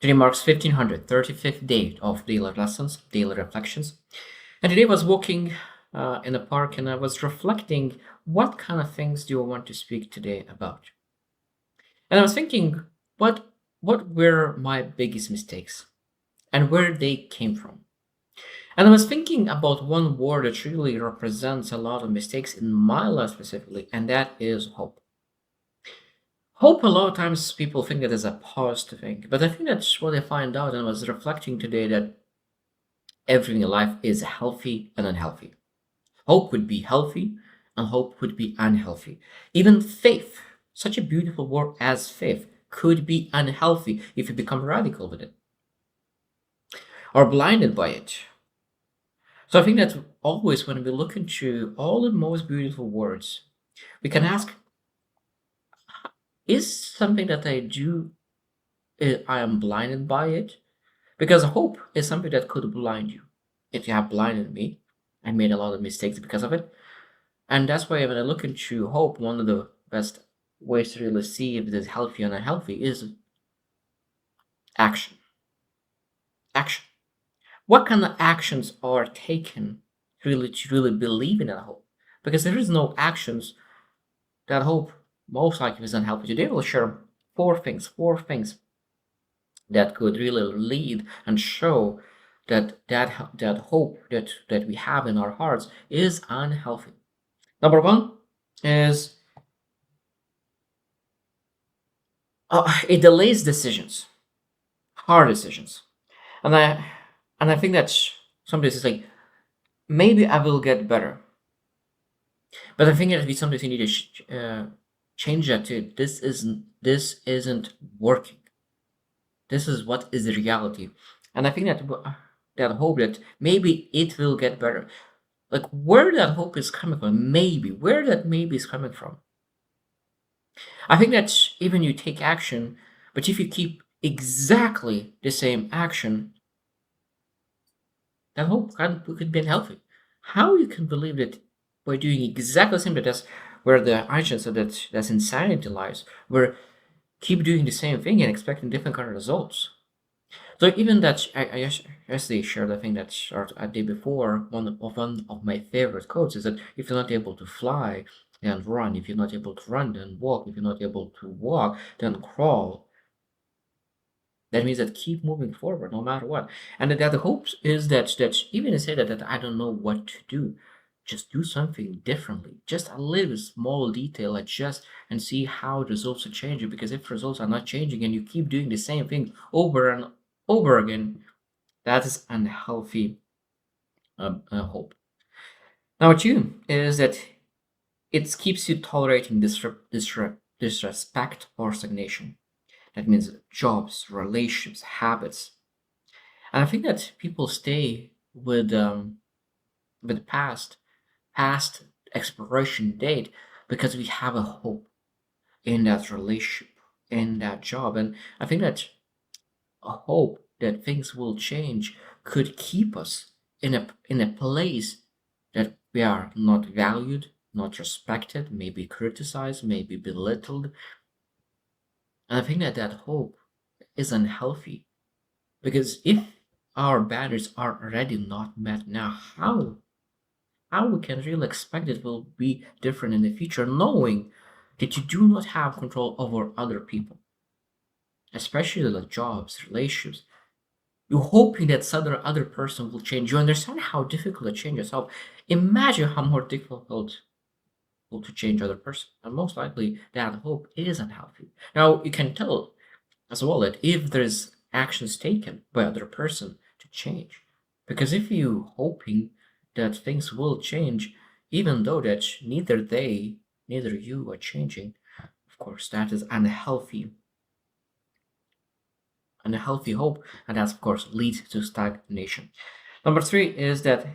Today marks 1535th day of daily lessons, daily reflections. And today I was walking in a park and I was reflecting what kind of things do I want to speak today about. And I was thinking what were my biggest mistakes and where they came from. And I was thinking about one word that really represents a lot of mistakes in my life specifically, and that is hope. Hope, a lot of times people think that is a positive thing, but I think that's what I find out, and I was reflecting today that everything in life is healthy and unhealthy. Hope could be healthy and hope could be unhealthy. Even faith, such a beautiful word as faith, could be unhealthy if you become radical with it or blinded by it. So I think that always when we look into all the most beautiful words, we can ask, is something that I do, I am blinded by it? Because hope is something that could blind you. If you have blinded me, I made a lot of mistakes because of it. And that's why when I look into hope, one of the best ways to really see if it is healthy or unhealthy is action. Action. What kind of actions are taken really to really believe in that hope? Because there is no actions that hope most likely is unhealthy. Today we'll share four things that could really lead and show that hope that we have in our hearts is unhealthy. Number one is it delays decisions, hard decisions, and I think that sometimes it's like maybe I will get better, but I think that we sometimes need to change that to this isn't working. This is what is the reality, and I think that hope that maybe it will get better. Like where that hope is coming from, maybe where that maybe is coming from. I think that even you take action, but if you keep exactly the same action, that hope could be unhealthy. How you can believe that by doing exactly the same, that that's where the Einstein said that that's insanity lies, where keep doing the same thing and expecting different kind of results. So even that, yesterday shared, I think that started a day before, one of my favorite quotes is that if you're not able to fly, then run. If you're not able to run, then walk. If you're not able to walk, then crawl. That means that keep moving forward no matter what. And that the hopes is that even if say that I don't know what to do, just do something differently. Just a little small detail, adjust and see how the results are changing. Because if results are not changing and you keep doing the same thing over and over again, that is unhealthy hope. Number two is that it keeps you tolerating disrespect or stagnation. That means jobs, relationships, habits. And I think that people stay with past expiration date because we have a hope in that relationship, in that job. And I think that a hope that things will change could keep us in a place that we are not valued, not respected, maybe criticized, maybe belittled. And I think that that hope is unhealthy because if our barriers are already not met now, how we can really expect it will be different in the future, knowing that you do not have control over other people, especially like jobs, relationships. You're hoping that some other person will change. You understand how difficult to change yourself. Imagine how more difficult to change other person. And most likely that hope is unhealthy. Now you can tell as well that if there's actions taken by other person to change. Because if you hoping that things will change, even though that neither they, neither you are changing, of course that is unhealthy hope, and that of course leads to stagnation. Number three is that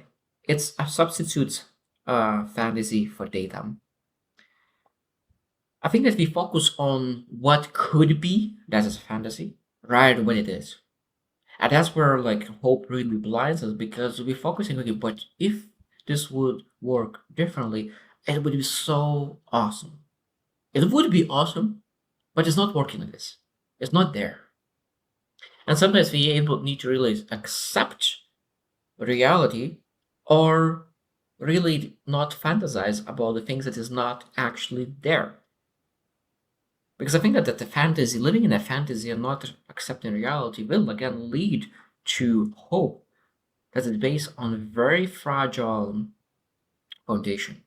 it's a substitute fantasy for data. I think that we focus on what could be, that is fantasy, rather than what it is. And that's where like hope really blinds us because we're focusing, okay, but if this would work differently, it would be so awesome. It would be awesome, but it's not working like this. It's not there. And sometimes we able need to really accept reality or really not fantasize about the things that is not actually there. Because I think that the fantasy, living in a fantasy and not accepting reality, will again lead to hope that is based on a very fragile foundation.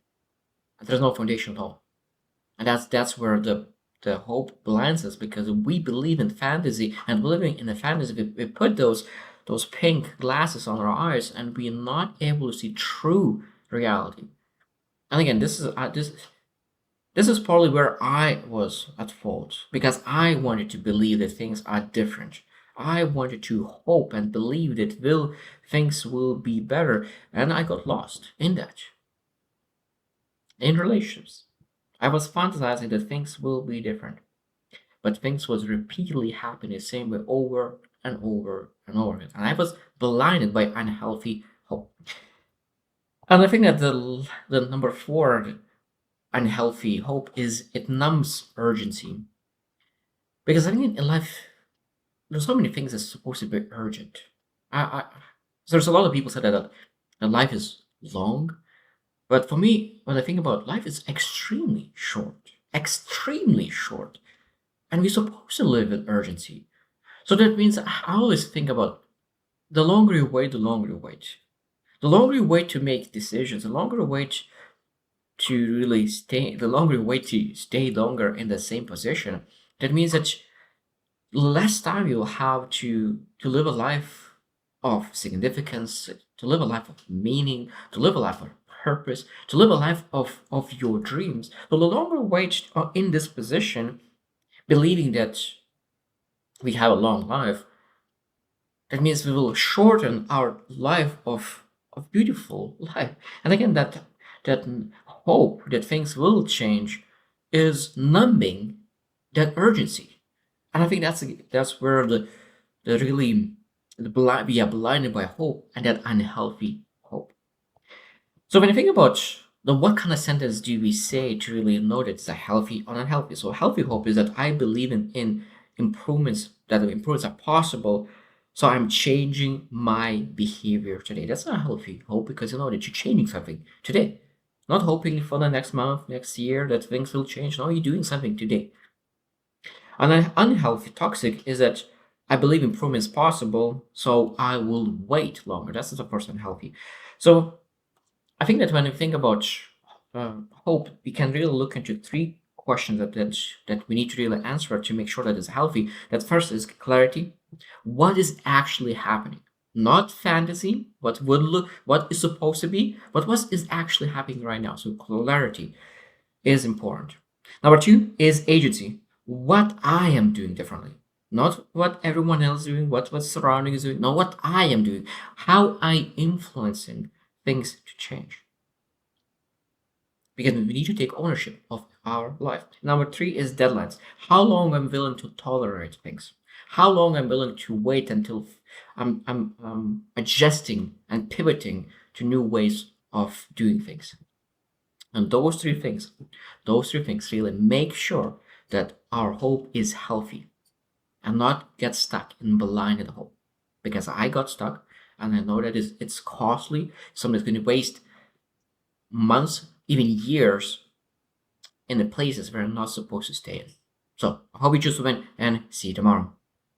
There's no foundation at all. And that's where the hope blinds us, because we believe in fantasy and living in a fantasy, we put those pink glasses on our eyes and we're not able to see true reality. And again, this is probably where I was at fault, because I wanted to believe that things are different. I wanted to hope and believe that will things will be better, and I got lost in that. In relationships, I was fantasizing that things will be different, but things was repeatedly happening the same way over and over and over again, and I was blinded by unhealthy hope. And I think that the number four unhealthy hope is it numbs urgency, because I think in life there's so many things that's supposed to be urgent. I so there's a lot of people say that life is long, but for me, when I think about life, is extremely short, and we're supposed to live with urgency. So that means I always think about the longer you wait, the longer you wait. The longer you wait to make decisions, the longer you wait to really stay, the longer you wait to stay longer in the same position, that means that less time you'll have to live a life of significance, to live a life of meaning, to live a life of purpose, to live a life of your dreams. So the longer you wait in this position, believing that we have a long life, that means we will shorten our life of beautiful life. And again, that hope that things will change is numbing that urgency. And I think that's where the really we are blinded by hope, and that unhealthy hope. So when you think about what kind of sentence do we say to really know that it's a healthy or unhealthy? So healthy hope is that I believe in improvements, that the improvements are possible. So I'm changing my behavior today. That's not healthy hope, because you know that you're changing something today. Not hoping for the next month, next year that things will change. No, you're doing something today. And an unhealthy, toxic is that I believe improvement is possible, so I will wait longer. That's the first unhealthy. So I think that when we think about hope, we can really look into three questions that we need to really answer to make sure that it's healthy. That first is clarity. What is actually happening? Not fantasy, what is supposed to be, but what is actually happening right now. So clarity is important. Number two is agency. What I am doing differently. Not what everyone else is doing, what surrounding is doing. No, what I am doing. How I influencing things to change. Because we need to take ownership of our life. Number three is deadlines. How long I'm willing to tolerate things. How long I'm willing to wait until I'm adjusting and pivoting to new ways of doing things. And those three things really make sure that our hope is healthy and not get stuck in blinded hope. Because I got stuck, and I know that it's costly. Somebody's going to waste months, even years, in the places where I'm not supposed to stay in. So I hope you choose to win, and see you tomorrow.